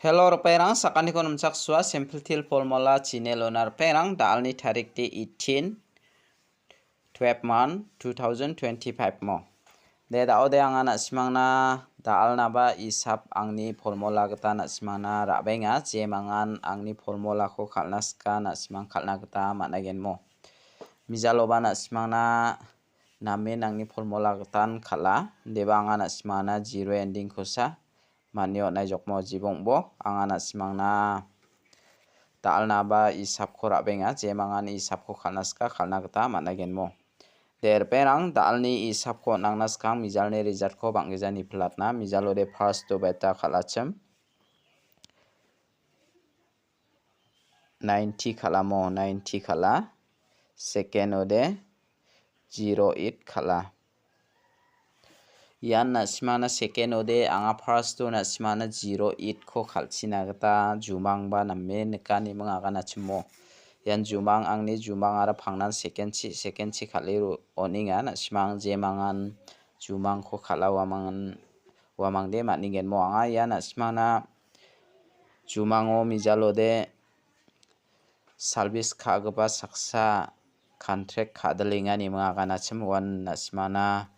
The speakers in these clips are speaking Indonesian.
Hello perang sakani konum saksua simple til formula chinelonar perang dalni tarik di 18 12 month 2025 mo de daode angana simangna dalna ba isap angni formula gata na simangna rabenga je mangan angni formula ko khalnaska na simang khalna gata managen mo mijaloba na simangna namin angni formula gatan khala deba angana simangna zero ending kosa manyo naijokmo jibongbo angana simangna dalna ba isap ko rabenga je mangan isap ko khalnaska khalna gata managenmo der perang dalni isap ko nangnaska mijalni result ko banggejani platna mijalode first to beta khalacham 90 khalamo 90 khala second ode 08 khala yan na simana second ode anga first to na simana 08 ko khalchina gata jumang ba namme nekani manga gana chimo yan jumang angni jumang ara phangnan second chi khaliru oninga na simang je mangan jumang ko khalawa wamangde maningen mo anga yan na simana jumango mijalode service khagba saksa contract khadalinga ni manga gana chim wan na simana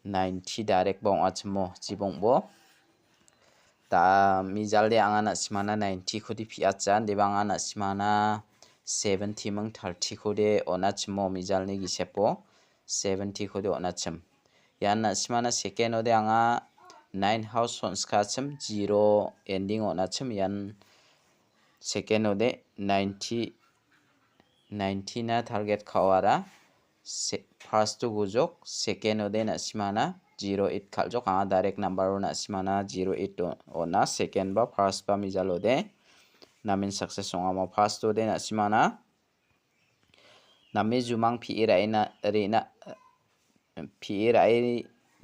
90 direct bong achmo jibongbo da mijalde angana simana 90 khodi piachan debanga na simana 70 mong 30 khode onachmo mijalni gisepo 70 khode onachim yan na simana second ode anga 9 house sonskachim 0 ending onachim yan second ode 90 na target khawara first to gujok second ode na simana 08 khaljok anga direct number na simana 08 ona second ba first ba mijalode namin success ongamo first ode na simana nami jumang pi iraina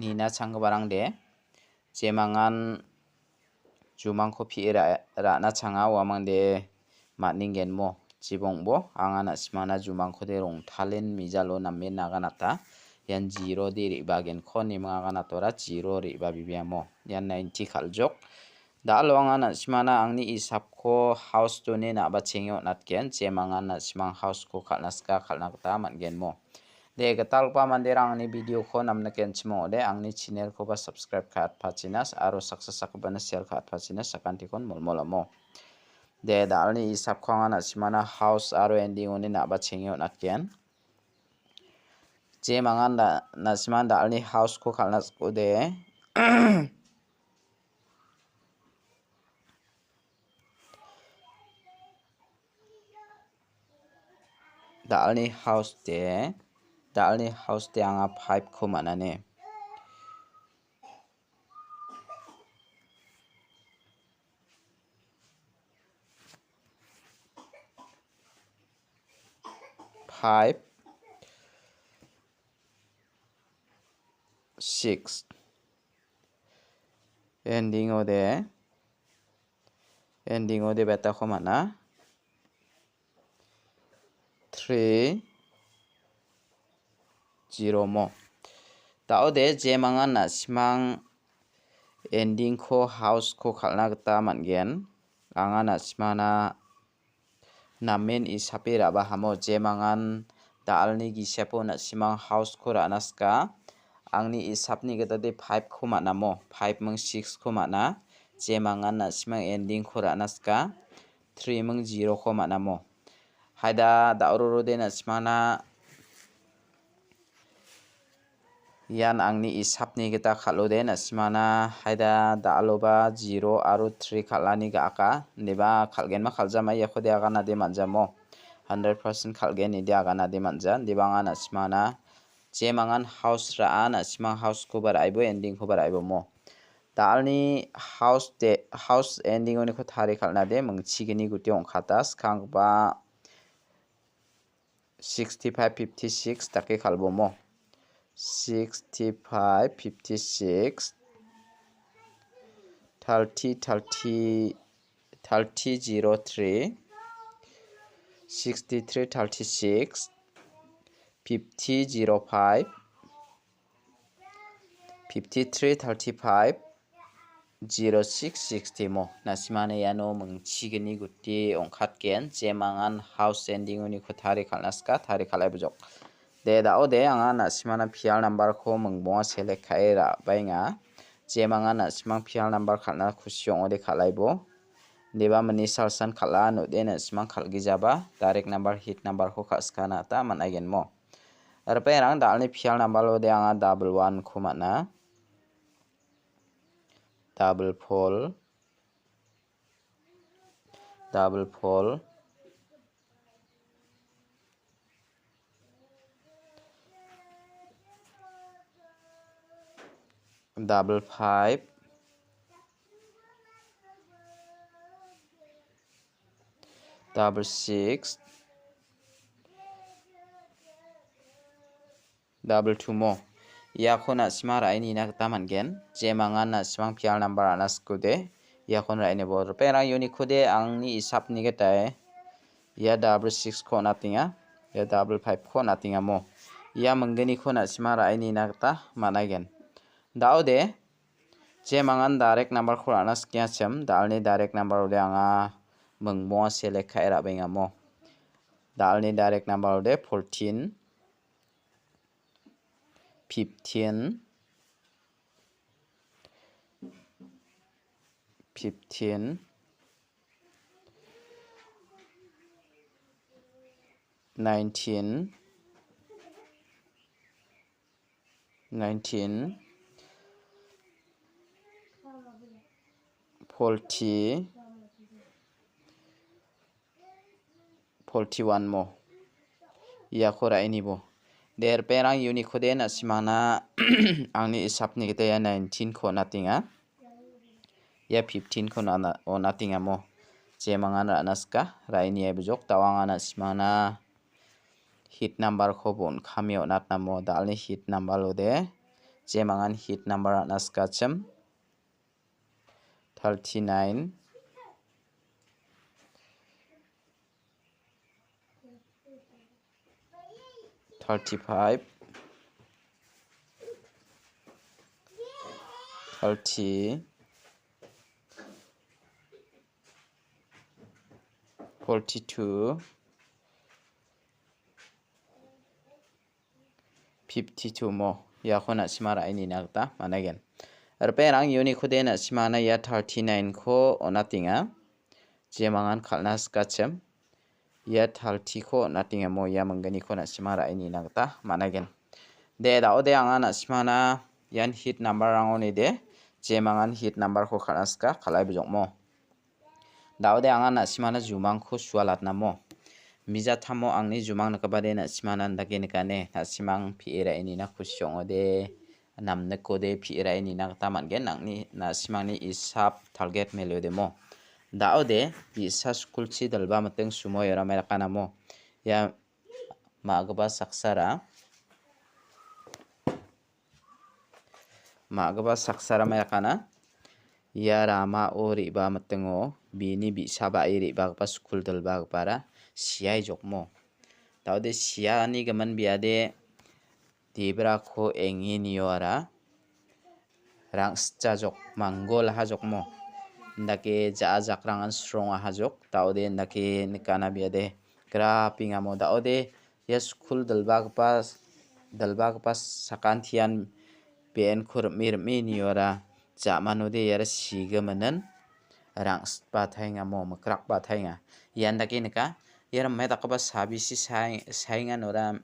ni na changbarang de jemangan jumang ko pi ira na changa wamang de matningen mo jibongbo anga na simana jumang ko de rong thalen mijalo namme naganata yan 0 di ribagen khoni mga natora 0 riba bibiamo yan 90 khaljok dalo anga na simana angni isap ko house to ne na ba chengyo natken jemanga na simang house ko khalnaska khalnakta mangen mo de gatalpa manderang ni video ko namna ken chimo de angni channel ko ba subscribe khat pachinas aro success sakbana share khat pachinas sakantikon molmolamo de dalni isap ko anga na simana house aro ending oni na ba chengyo natken je mangan na siman dalni house ko khalnas ode dalni house de anga 5 ko manane five 6 ending ode beta ko mana 3 0 mo taode je mangan na simang ending ko house ko khalna gata mangen anga na simana namen isape raba hamo je mangan dalni gisepo na simang house ko ranaska angni isapni gata de 5 ko mana mo 5 mong 6 ko mana je mangan na simang ending ko ranaska 3 mong 0 ko mana mo haida dauroro de na simana yan angni isapni gata khalode na simana haida daloba 0 aro 3 khalani ga aka neba khalgen ma khaljama yakhode aga na de manjamo 100% khalgen ide aga na de manja debanga na simana je mangan house ra na simang house ko bar aibo ending ko bar aibo mo dalni house ending oni ko thari khalna de mungchigini guti ongkhata skang ba 65 56 take khalbo mo 65 56 30 03 63 36 50 05 53 35 0660 mo nasimana yano mengchigini guti ongkhatgen jemangan house ending uni ko thari khalnaska thari khalai bujok de dao de anga nasimana phial number ko mengbonga select khai ra bainga jemangan nasimang phial number khalna khusyong ode khalaibo deba mani salsan khala no de nasimang khalgi jaba direct number hit number ko khaskana ta managen mo arperang dalni phial number lo de anga 11 ko mana double fold 55 66 2 mo yakon asma raini na tamangen jemangan asmang phial number anas kude yakon raini bor perang unique kude angni isap ni getai ya 6 ko natinga ya 5 ko natinga mo ya menggeni ko asma raini na ta managen daude jemangan direct number ko anas kya chem dalni direct number ode anga mengbo select khai ra benga mo dalni direct number ode 14 15 19 40 41 mo yakora ini bo der perang unique kode nasimana angni isapni gete ya 19 ko natinga ya 15 ko natinga mo jemangan ranaska raini ebjok tawanga nasimana hit number ko bon khamio natna mo dalni hit number lode jemangan hit number naska chem 39 35 30 42 52 mo yakona simara ini nagta managen arperang unique kode na simana ya 39 ko onatinga jemangan khalnas kachem ya 30 ko natinga mo ya menggani ko na simara ini nagta managen de da ode anga na simana yan hit number angoni de jemangan hit number ko khalnaska khalai bujok mo da ode anga na simana jumang ko swalat na mo mija thamo angni jumang nakabade na simana ndake nikane na simang pira ini na khusyong ode namne kode pira ini na tamangen nangni na simangni isap target melo de mo daode bisa school chi dalba mateng sumo yara mera kana mo ya magaba saksara mera kana ya rama ori ba matengo bini bisa ba iri ba pa school dalba para siai jokmo daode siani gaman biade dibra ko engi niora rang stajok manggol hajokmo ndake jakrangan strong hajok daode ndake nikana biade graping amo daode ya school dalbag pas sakantian ben khurmir miniora jamanode yara sigamanan rang pathainga mo makrak pathainga yandake nika yara medakaba sabisi saingan ora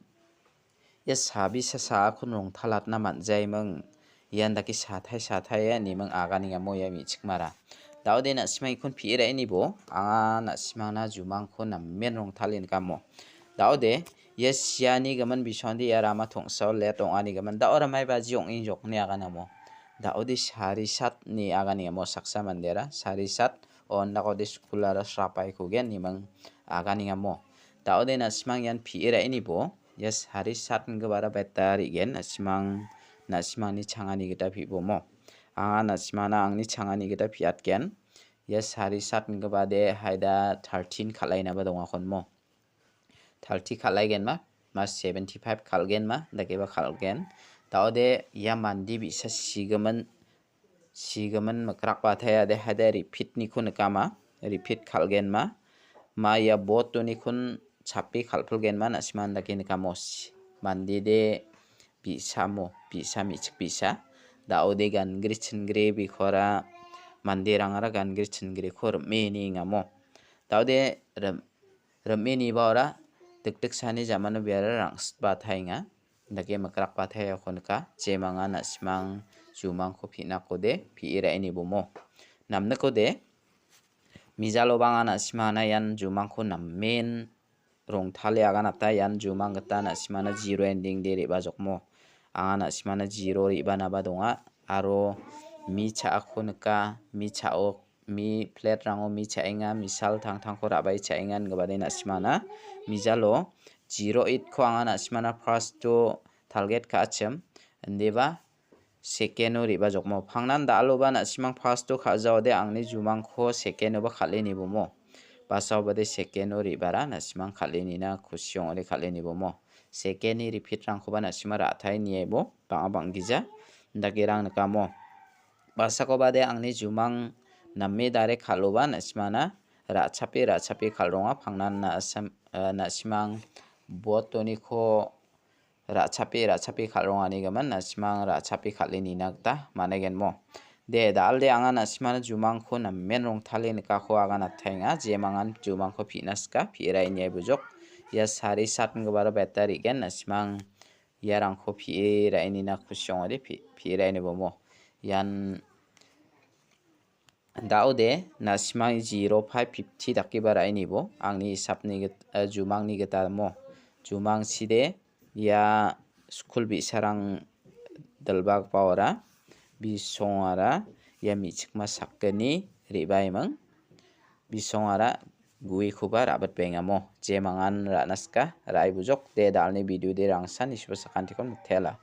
ya sabisa sa khunrong thalatna manjaimang yandaki sathai nimang agani amo ya michikmara daude na simai kun pira ini bo anga na simana jumang ko na menrong thalin kamo daude yes yani gaman bisondi yarama thongsaw let ongani gaman daora mai ba jiong in jok ni agana mo daude sari sat ni agani amo saksa mandera sari sat on na ko de skulara srapai ko gen nimang agani amo daude na simang yan pira ini bo yes hari sat ngabara batari gen na simangni changani gita phibo mo anga na simana angni changani gita phiat gen yes hari sat ngabade haida 13 khalaina ba donga khonmo 30 khalai gen ma 75 khalgen ma dake ba khalgen daude ya mandi bisa sigaman sigaman makrak bathaya de hada repeat ni kun kama repeat khalgen ma ya bot to ni kun chapi khalpulgen ma nasman dakin kamos mandi de bisa michik bisa daode gan grichin gre bi khora mandi rangara gan grichin gre khor meni ngamo daode remeni bawra tik sani jamanu biara rangs bathainga dake makrak bathaya khonka jemanga nasmang jumang ko phina kode phira ini bomo namna kode mijalo banga nasmana yan jumang ko nammen rong thale aga nata yan jumang gata nasmana zero ending de reba jokmo anga nasmana zero reba na ba donga aro mi cha akhonka mi chao mi plate rango mi chainga misal thang ko rabai chaingan gabade nasmana mijalo 08 ko anga nasmana first to target ka achem ndeba second riba jokmo phangnan daloba nasmang first to khajawde angni jumang kho second ba khaleni bomo basaw bade second ribara nasmang khaleni na khusyong ore khaleni bomo second ni repeat rang khoba nasmara athai niebo bangija ndagirang nakamo basako bade angni jumang namme dare khaloba nasmana rachapi khalronga phangnan nasmang botoni kho rachapi khalronga ni gaman nasmang rachapi khaleni nakta manegenmo de dalde anga nasmana jumang kho nammen rong thale nika kho aga nathainga jemangan jumang kho phinaska phirai nyai bujok ya sari satn gobara battery gen nasmang yarang kho phirai ni na khusyong ade phirai ni bomo yan daude nasmang 0550 dakibara ini bo angni hisapni jumang ni geta mo jumang side ya school bi sarang dalbag pawara bisongara ya michikma sakani ribaimang bisongara gui khuba rabat bengamo jemangan ranaska rai bujok de dalni video de rangsan isba sakantikon mutela